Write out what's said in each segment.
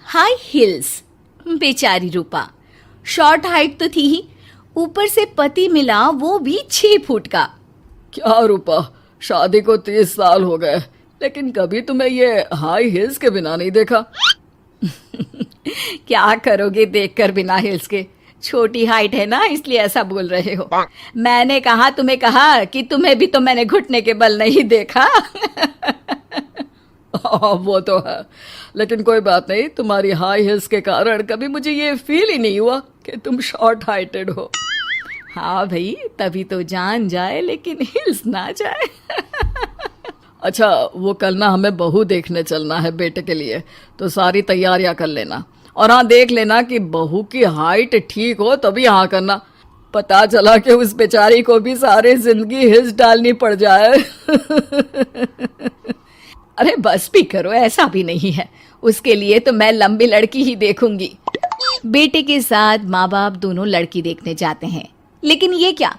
High heels. बेचारी रूपा, short height तो थी ही, ऊपर से पति मिला वो भी 6 फुट का। क्या रूपा, शादी को 30 साल हो गए, लेकिन कभी तुम्हें ये हाई हिल्स के बिना नहीं देखा। क्या करोगे देखकर बिना हिल्स के? छोटी हाइट है ना, इसलिए ऐसा बोल रहे हो। मैंने कहा तुम्हें कहा कि तुम्हें भी तो मैंने घुटने के बल नहीं देखा। वो तो है, लेकिन कोई बात नहीं, तुम्हारी हाई हिल्स के कारण कभी मुझे ये फील ही नहीं हुआ कि तुम शॉर्ट हाइटेड हो। हाँ भाई, तभी तो जान जाए लेकिन हिल्स ना जाए। अच्छा, वो कल ना हमें बहू देखने चलना है बेटे के लिए, तो सारी तैयारियां कर लेना। और हाँ, देख लेना कि बहू की हाइट ठीक हो तभी हाँ करना। पता चला कि उस बेचारी को भी सारी जिंदगी हिल्स डालनी पड़ जाए। अरे बस भी करो, ऐसा भी नहीं है। उसके लिए तो मैं लंबी लड़की ही देखूंगी। बेटे के साथ माँ बाप दोनों लड़की देखने जाते हैं, लेकिन ये क्या,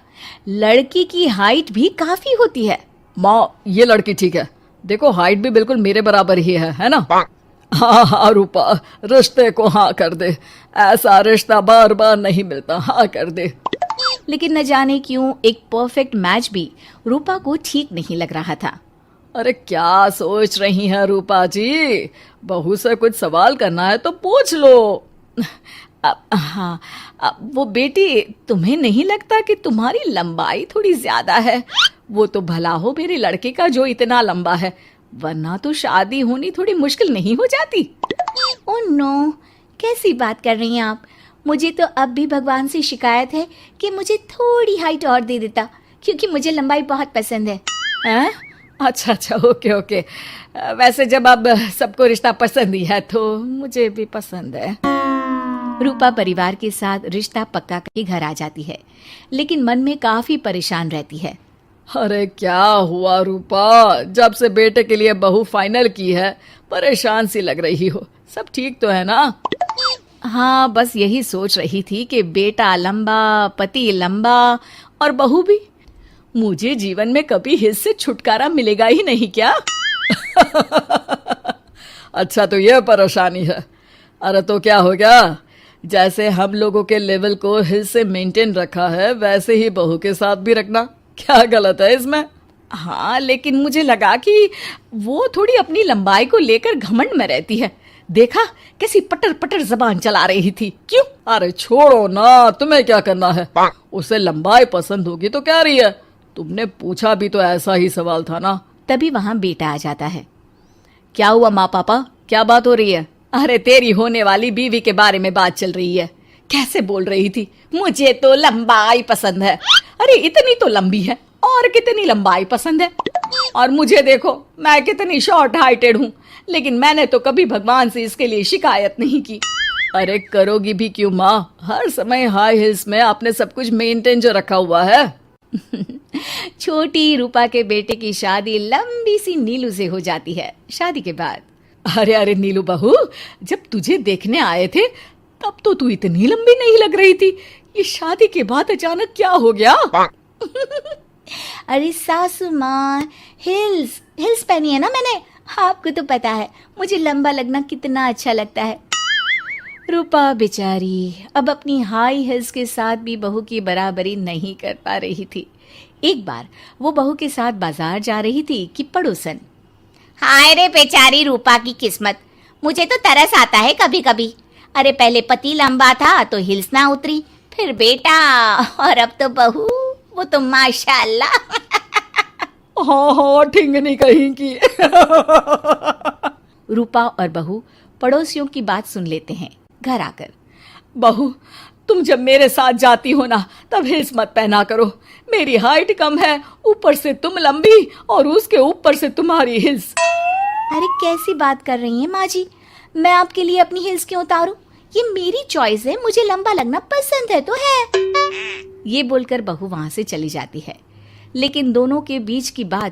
लड़की की हाइट भी काफी होती है। माँ, ये लड़की ठीक है, देखो हाइट भी बिल्कुल मेरे बराबर ही है ना। हाँ हाँ रूपा, रिश्ते को हाँ कर दे, ऐसा रिश्ता बार बार नहीं मिलता, हाँ कर दे। लेकिन न जाने क्यों एक परफेक्ट मैच भी रूपा को ठीक नहीं लग रहा था। अरे क्या सोच रही हैं रूपा जी, बहू से कुछ सवाल करना है तो पूछ लो। हाँ, वो बेटी, तुम्हें नहीं लगता कि तुम्हारी लंबाई थोड़ी ज्यादा है? वो तो भला हो मेरे लड़के का जो इतना लंबा है, वरना तो शादी होनी थोड़ी मुश्किल नहीं हो जाती। ओह नो, कैसी बात कर रही हैं आप? मुझे तो अब भी भगवान से शिकायत है कि मुझे थोड़ी हाइट और दे देता, क्योंकि मुझे लंबाई बहुत पसंद है। हैं? अच्छा अच्छा, ओके ओके। वैसे जब अब सबको रिश्ता पसंद ही है तो मुझे भी पसंद है। रूपा परिवार के साथ रिश्ता पक्का करके घर आ जाती है, लेकिन मन में काफी परेशान रहती है। अरे क्या हुआ रूपा, जब से बेटे के लिए बहू फाइनल की है परेशान सी लग रही हो, सब ठीक तो है ना? हाँ, बस यही सोच रही थी कि बेटा लंबा, पति लंबा और बहू भी। मुझे जीवन में कभी हिस्स से छुटकारा मिलेगा ही नहीं क्या? अच्छा, तो ये परेशानी है। अरे तो क्या हो गया, जैसे हम लोगों के लेवल को हिस्स से मेंटेन रखा है वैसे ही बहू के साथ भी रखना, क्या गलत है इसमें? हाँ, लेकिन मुझे लगा कि वो थोड़ी अपनी लंबाई को लेकर घमंड में रहती है। देखा कैसी पटर पटर जबान चला रही थी। क्यों? अरे छोड़ो ना, तुम्हें क्या करना है, उसे लंबाई पसंद होगी तो क्या रही है, तुमने पूछा भी तो ऐसा ही सवाल था ना। तभी वहां बेटा आ जाता है। क्या हुआ माँ पापा, क्या बात हो रही है? अरे तेरी होने वाली बीवी के बारे में बात चल रही है। कैसे बोल रही थी, मुझे तो लंबाई पसंद है। अरे इतनी तो लंबी है, और कितनी लंबाई पसंद है। और मुझे देखो, मैं कितनी शॉर्ट हाइटेड हूँ, लेकिन मैंने तो कभी भगवान से इसके लिए शिकायत नहीं की। अरे करोगी भी क्यों माँ, हर समय हाई हिल्स में आपने सब कुछ मेंटेन जो रखा हुआ है। छोटी रूपा के बेटे की शादी लंबी सी नीलू से हो जाती है। शादी के बाद, अरे अरे नीलू बहू, जब तुझे देखने आए थे तब तो तू इतनी लंबी नहीं लग रही थी, ये शादी के बाद अचानक क्या हो गया? अरे सासू माँ, हिल्स हिल्स पहनी है ना मैंने, आपको तो पता है मुझे लंबा लगना कितना अच्छा लगता है। रूपा बेचारी अब अपनी हाई हिल्स के साथ भी बहू की बराबरी नहीं कर पा रही थी। एक बार वो बहू के साथ बाजार जा रही थी कि पड़ोसन, हाय रे बेचारी रूपा की किस्मत, मुझे तो तरस आता है कभी कभी। अरे पहले पति लंबा था तो हिल्स ना उतरी, फिर बेटा, और अब तो बहू, वो तो माशाल्लाह। हाँ हाँ, ठिंगनी कहीं की। रूपा और बहू पड़ोसियों की बात सुन लेते हैं। घर आकर, बहू, तुम जब मेरे साथ जाती हो ना तब हिल्स मत पहना करो, मेरी हाइट कम है, ऊपर से तुम लंबी और उसके ऊपर से तुम्हारी हिल्स। अरे कैसी बात कर रही हैं माँ जी, मैं आपके लिए अपनी हिल्स क्यों उतारूं? ये मेरी चॉइस है, मुझे लंबा लगना पसंद है तो है। ये बोलकर बहू वहां से चली जाती है, लेकिन दोनों के बीच की बात